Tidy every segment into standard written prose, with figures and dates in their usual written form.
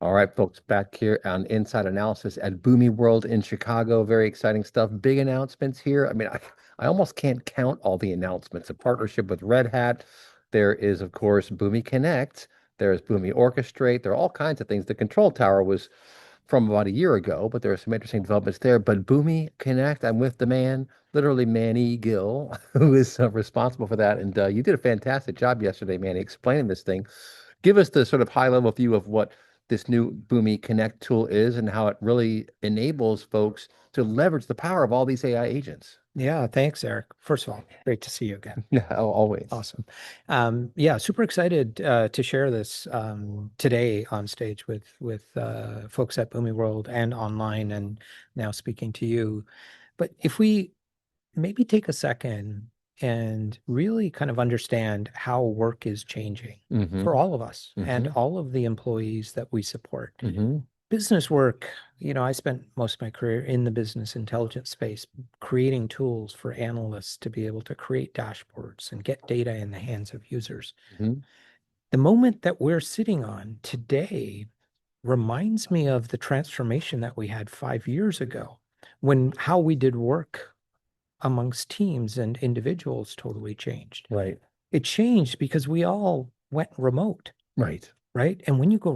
All right, folks, back here on Inside Analysis at Boomi World in Chicago. Very exciting stuff. Big announcements here. I almost can't count all the announcements. A partnership with Red Hat. There is, of course, Boomi Connect. There's Boomi Orchestrate. There are all kinds of things. The control tower was from about a year ago, but there are some interesting developments there. But Boomi Connect, I'm with the man, literally Manny Gill, who is responsible for that. And you did a fantastic job yesterday, Manny, explaining this thing. Give us the sort of high level view of what this new Boomi Connect tool is and how it really enables folks to leverage the power of all these AI agents. Yeah, thanks, Eric. First of all, great to see you again. Yeah, always. Awesome. Yeah, super excited to share this today on stage with folks at Boomi World and online, and now speaking to you. But if we maybe take a second and really kind of understand how work is changing for Mm-hmm. all of us and Mm-hmm. all of the employees that we support. Mm-hmm. Business work, I spent most of my career in the business intelligence space, creating tools for analysts to be able to create dashboards and get data in the hands of users. Mm-hmm. The moment that we're sitting on today reminds me of the transformation that we had 5 years ago when how we did work amongst teams and individuals totally changed. Right. It changed because we all went remote, Right. right? And when you go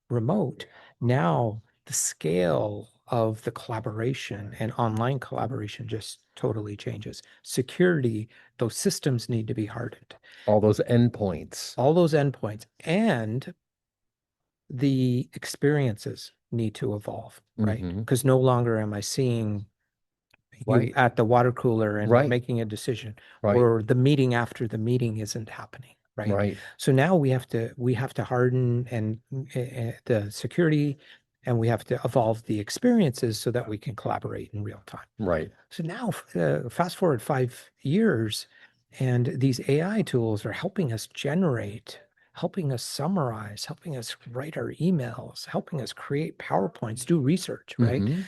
remote, now the scale of the collaboration and online collaboration just totally changes. Security, those systems need to be hardened. All those endpoints. All those endpoints and the experiences need to evolve, right? Mm-hmm. Because no longer am I seeing you Right. at the water cooler and Right. making a decision, Right. or the meeting after the meeting isn't happening, right? Right. So now we have to harden and the security, and we have to evolve the experiences so that we can collaborate in real time. Right. So now, fast forward 5 years, and these AI tools are helping us generate, helping us summarize, helping us write our emails, helping us create PowerPoints, do research, right? Mm-hmm.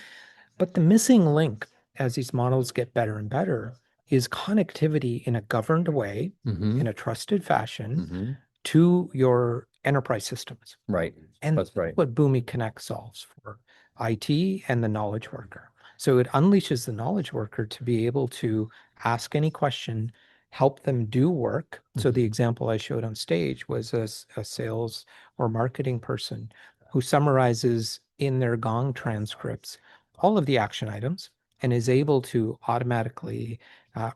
But the missing link as these models get better and better is connectivity in a governed way, Mm-hmm. in a trusted fashion Mm-hmm. to your enterprise systems. Right. And That's right. what Boomi Connect solves for IT and the knowledge worker. So it unleashes the knowledge worker to be able to ask any question, help them do work. So the Mm-hmm. example I showed on stage was a sales or marketing person who summarizes in their Gong transcripts all of the action items and is able to automatically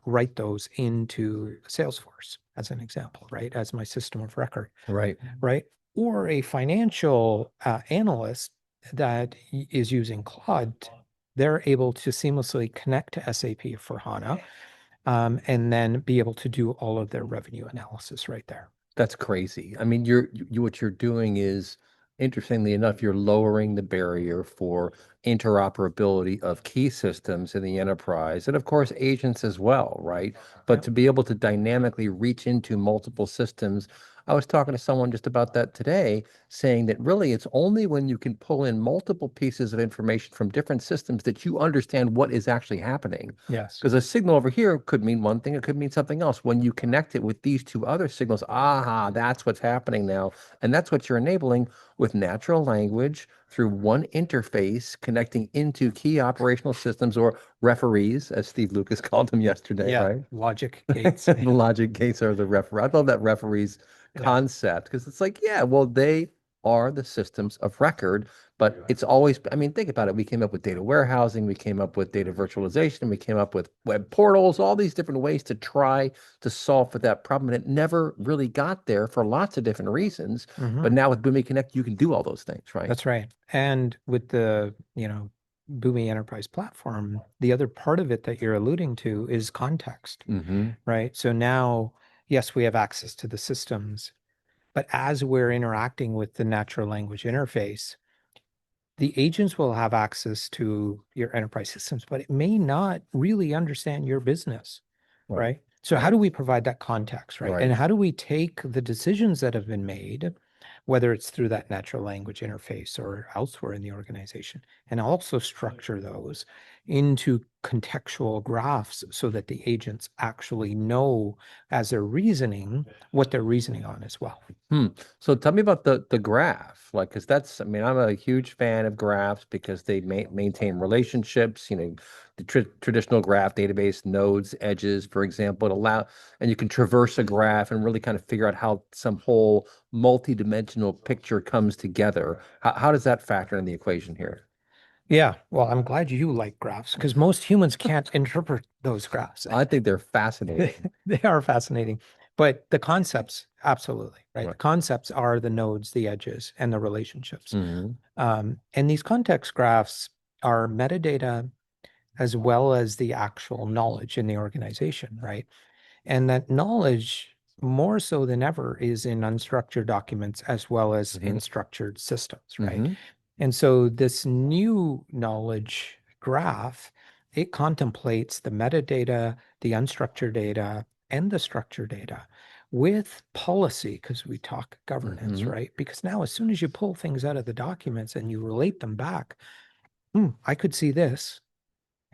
write those into Salesforce, as an example, right? As my system of record, Right. right? Or a financial analyst that is using Claude, they're able to seamlessly connect to SAP for HANA, and then be able to do all of their revenue analysis right there. That's crazy. I mean, what you're doing is, interestingly enough, you're lowering the barrier for interoperability of key systems in the enterprise, and of course, agents as well, right? But Yep. to be able to dynamically reach into multiple systems, I was talking to someone just about that today, saying that really it's only when you can pull in multiple pieces of information from different systems that you understand what is actually happening. Yes. Because a signal over here could mean one thing, it could mean something else. When you connect it with these two other signals, aha, that's what's happening now. And that's what you're enabling with natural language through one interface connecting into key operational systems or referees, as Steve Lucas called them yesterday, Yeah. right? Logic gates. The logic gates are the referee. I love that referees Yeah. concept because it's like, yeah, well, they are the systems of record, but it's always, I mean, think about it. We came up with data warehousing, we came up with data virtualization, we came up with web portals, all these different ways to try to solve for that problem. And it never really got there for lots of different reasons. Mhm. But now with Boomi Connect, you can do all those things, right? That's right. And with the, Boomi Enterprise platform, the other part of it that you're alluding to is context, Mm-hmm. right? So now, yes, we have access to the systems, but as we're interacting with the natural language interface, the agents will have access to your enterprise systems, but it may not really understand your business, Right. right? So how do we provide that context, right? Right. And how do we take the decisions that have been made, whether it's through that natural language interface or elsewhere in the organization, and also structure those into contextual graphs so that the agents actually know as they're reasoning what they're reasoning on as well. Hmm. So tell me about the graph, like, because that's, I mean, I'm a huge fan of graphs because they maintain relationships. The traditional graph database, nodes, edges, for example, and you can traverse a graph and really kind of figure out how some whole multi-dimensional picture comes together. How does that factor in the equation here? Yeah, well, I'm glad you like graphs because most humans can't interpret those graphs. I think they're They, fascinating. they are fascinating. But the concepts, absolutely, right? Right. The concepts are the nodes, the edges, and the relationships. Hmm. And these context graphs are metadata as well as the actual knowledge in the organization, right? And that knowledge, more so than ever, is in unstructured documents as well as Hmm. in structured systems, right? Hmm. And so this new knowledge graph, it contemplates the metadata, the unstructured data, and the structured data with policy, because we talk governance, Hmm. right? Because now, as soon as you pull things out of the documents and you relate them back, I could see this,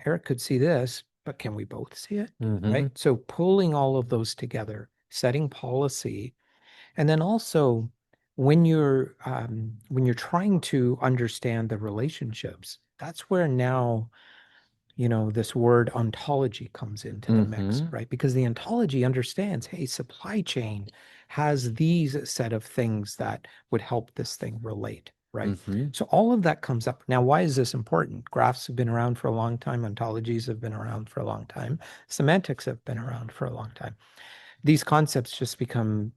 Eric could see this, but can we both see it? Hmm. Right? So pulling all of those together, setting policy, and then also when you're trying to understand the relationships, that's where now this word ontology comes into the mix, Hmm. right? Because the ontology understands, hey, supply chain has these set of things that would help this thing relate, right? Hmm. So all of that comes up. Now, why is this important? Graphs have been around for a long time, ontologies have been around for a long time, semantics have been around for a long time. These concepts just become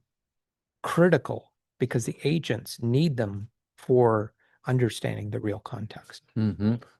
critical because the agents need them for understanding the real context.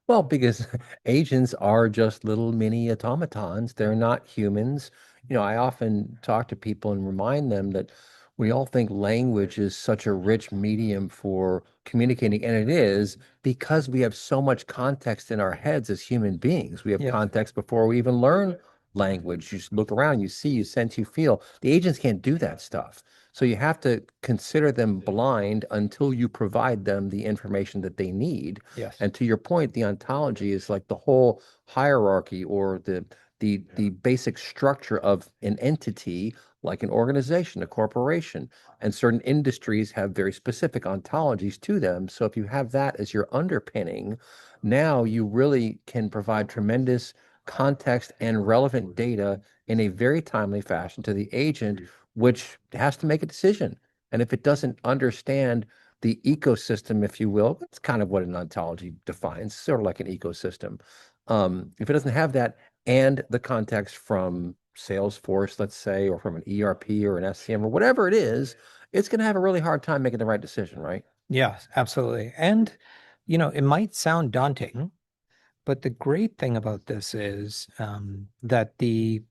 Well, because agents are just little mini automatons. They're not humans. I often talk to people and remind them that we all think language is such a rich medium for communicating, and it is because we have so much context in our heads as human beings. We have Yes. context before we even learn language. You just look around, you see, you sense, you feel. The agents can't do that stuff. So you have to consider them blind until you provide them the information that they need. Yes. And to your point, the ontology is like the whole hierarchy or the basic structure of an entity, like an organization, a corporation. And certain industries have very specific ontologies to them. So if you have that as your underpinning, now you really can provide tremendous context and relevant data in a very timely fashion to the agent, which has to make a decision. And if it doesn't understand the ecosystem, if you will, that's kind of what an ontology defines, sort of like an ecosystem. If it doesn't have that and the context from Salesforce, let's say, or from an ERP or an SCM or whatever it is, it's going to have a really hard time making the right decision, right? Yes, absolutely. And, it might sound daunting, but the great thing about this is that the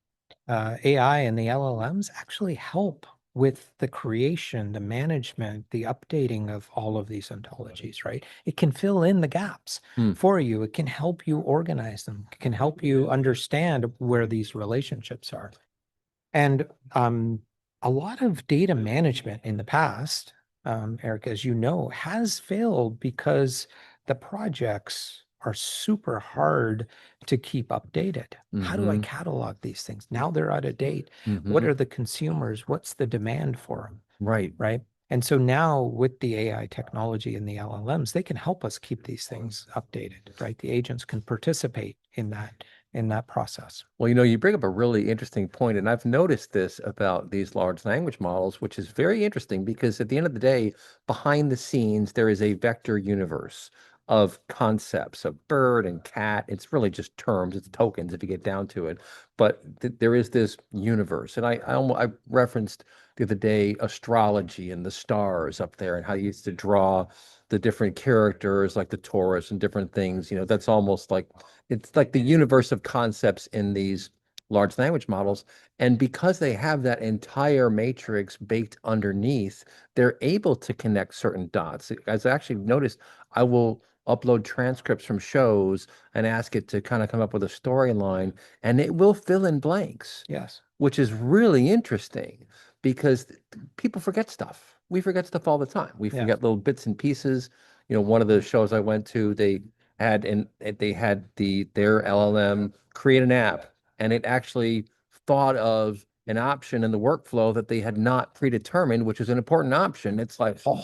AI and the LLMs actually help with the creation, the management, the updating of all of these ontologies, right? It can fill in the gaps Hmm. for you. It can help you organize them. It can help you understand where these relationships are. And a lot of data management in the past, Eric, as you know, has failed because the projects are super hard to keep updated. How do I Hmm. catalog these things? Now they're out of date. What Hmm. are the consumers? What's the demand for them? Right. Right. And so now with the AI technology and the LLMs, they can help us keep these things updated, right? The agents can participate in that process. Well, you bring up a really interesting point, and I've noticed this about these large language models, which is very interesting because at the end of the day, behind the scenes, there is a vector universe of concepts of bird and cat. It's really just terms, it's tokens if you get down to it. But there is this universe. And I referenced the other day astrology and the stars up there and how you used to draw the different characters like the Taurus and different things. That's almost like it's like the universe of concepts in these large language models. And because they have that entire matrix baked underneath, they're able to connect certain dots. As I actually noticed, I will upload transcripts from shows and ask it to kind of come up with a storyline, and it will fill in blanks, Yes. which is really interesting because people forget stuff. We forget stuff all the time. We Yes. forget little bits and pieces. One of the shows I went to, they they had their LLM create an app, and it actually thought of an option in the workflow that they had not predetermined, which is an important option. It's like, oh,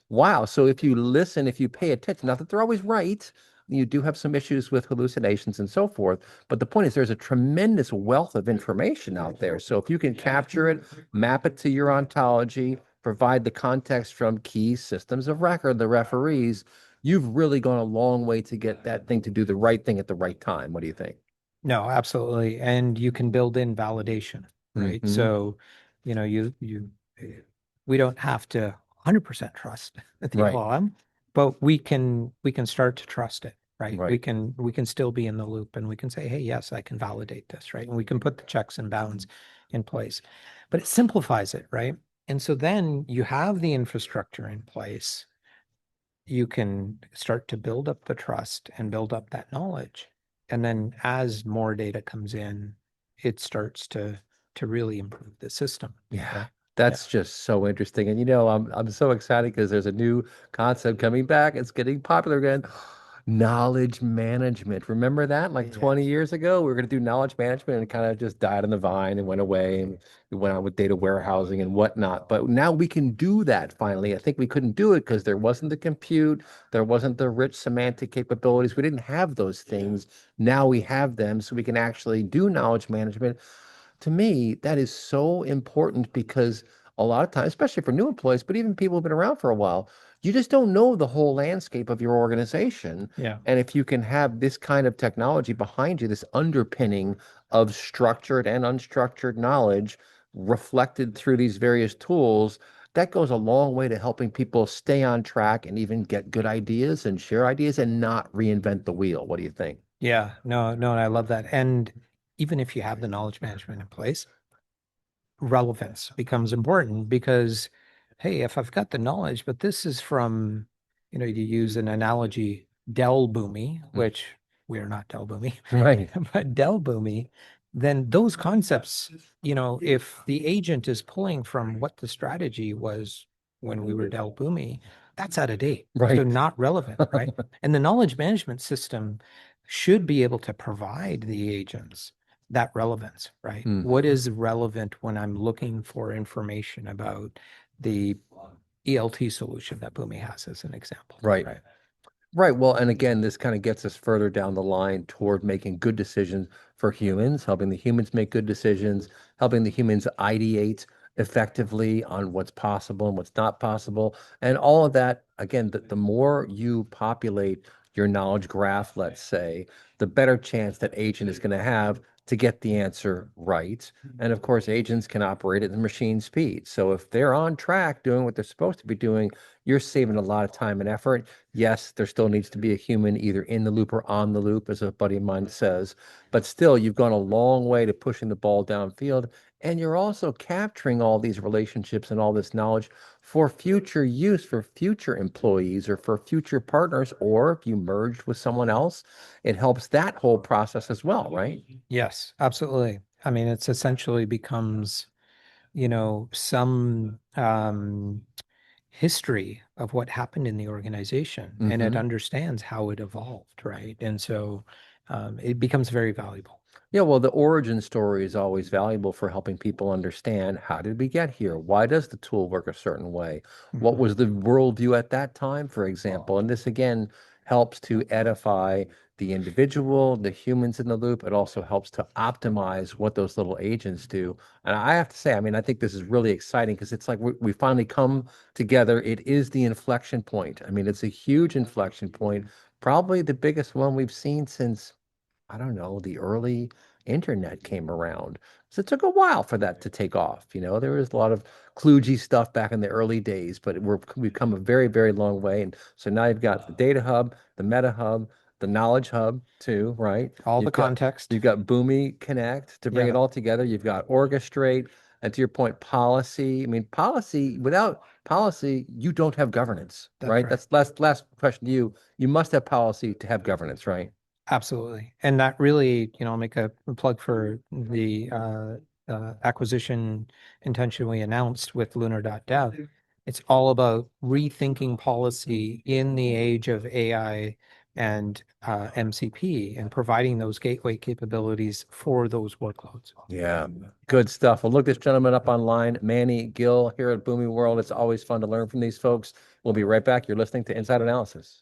wow. So if you listen, if you pay attention, not that they're always right, you do have some issues with hallucinations and so forth. But the point is, there's a tremendous wealth of information out there. So if you can capture it, map it to your ontology, provide the context from key systems of record, the referees, you've really gone a long way to get that thing to do the right thing at the right time. What do you think? No, absolutely. And you can build in validation, right? Hmm. So, we don't have to 100% trust the Right, LLM, but we can start to trust it, right? We right. can we can still be in the loop and we can say, hey, yes, I can validate this, right? And we can put the checks and bounds in place. But it simplifies it, right? And so then you have the infrastructure in place. You can start to build up the trust and build up that knowledge. And then as more data comes in, it starts to really improve the system, Yeah, right? Yeah. that's just so interesting. And I'm so excited because there's a new concept coming back. It's getting popular again. Knowledge management. Remember that? Like 20 Yes. years ago, we were going to do knowledge management and it kind of just died on the vine and went away. And we went on with data warehousing and whatnot. But now we can do that finally. I think we couldn't do it because there wasn't the compute, there wasn't the rich semantic capabilities. We didn't have those things. Now we have them, so we can actually do knowledge management. To me, that is so important because a lot of times, especially for new employees, but even people who've been around for a while, you just don't know the whole landscape of your organization. Yeah. And if you can have this kind of technology behind you, this underpinning of structured and unstructured knowledge reflected through these various tools, that goes a long way to helping people stay on track and even get good ideas and share ideas and not reinvent the wheel. What do you think? Yeah. No, no, I love that. And even if you have the knowledge management in place, relevance becomes important because, hey, if I've got the knowledge, but this is from, you use an analogy, Dell Boomi, Mm. which we are not Dell Boomi, Right, but Dell Boomi, then those concepts, if the agent is pulling from what the strategy was when we were Dell Boomi, that's out of date. So right. not relevant, right? And the knowledge management system should be able to provide the agents that relevance, right? Mm. What is relevant when I'm looking for information about the ELT solution that Boomi has as an example, Right. right? Right. Well, and again, this kind of gets us further down the line toward making good decisions for humans, helping the humans make good decisions, helping the humans ideate effectively on what's possible and what's not possible. And all of that, again, the more you populate your knowledge graph, let's say, the better chance that agent is going to have to get the answer right. And of course, agents can operate at the machine speed. So if they're on track doing what they're supposed to be doing, you're saving a lot of time and effort. Yes, there still needs to be a human either in the loop or on the loop, as a buddy of mine says. But still, you've gone a long way to pushing the ball downfield. And you're also capturing all these relationships and all this knowledge for future use, for future employees or for future partners. Or if you merged with someone else, it helps that whole process as well, right? Yes, absolutely. I mean, it's essentially becomes, some history of what happened in the organization and it Hmm. understands how it evolved, right? And so it becomes very valuable. Yeah, well, the origin story is always valuable for helping people understand how did we get here? Why does the tool work a certain way? What Mhm. was the worldview at that time, for example? And this again helps to edify the individual, the humans in the loop. It also helps to optimize what those little agents do. And I have to say, I mean, I think this is really exciting because it's like we finally come together. It is the inflection point. I mean, it's a huge inflection point, probably the biggest one we've seen since I don't know, the early internet came around. So it took a while for that to take off. There was a lot of kludgy stuff back in the early days, but we've come a very, very long way. And so now you've got the data hub, the meta hub, the knowledge hub too, right? All the You've got context. you've got Boomi Connect to bring it Yeah, all together. You've got Orchestrate, and to your point, policy. I mean, policy, without policy, you don't have governance, that's right? right. That's last question to you. You must have policy to have governance, right? Absolutely. And that really, I'll make a plug for the acquisition intention we announced with Lunar.dev. It's all about rethinking policy in the age of AI and MCP and providing those gateway capabilities for those workloads. Yeah, good stuff. Well, look this gentleman up online, Manny, Gill, here at Boomi World. It's always fun to learn from these folks. We'll be right back. You're listening to Inside Analysis.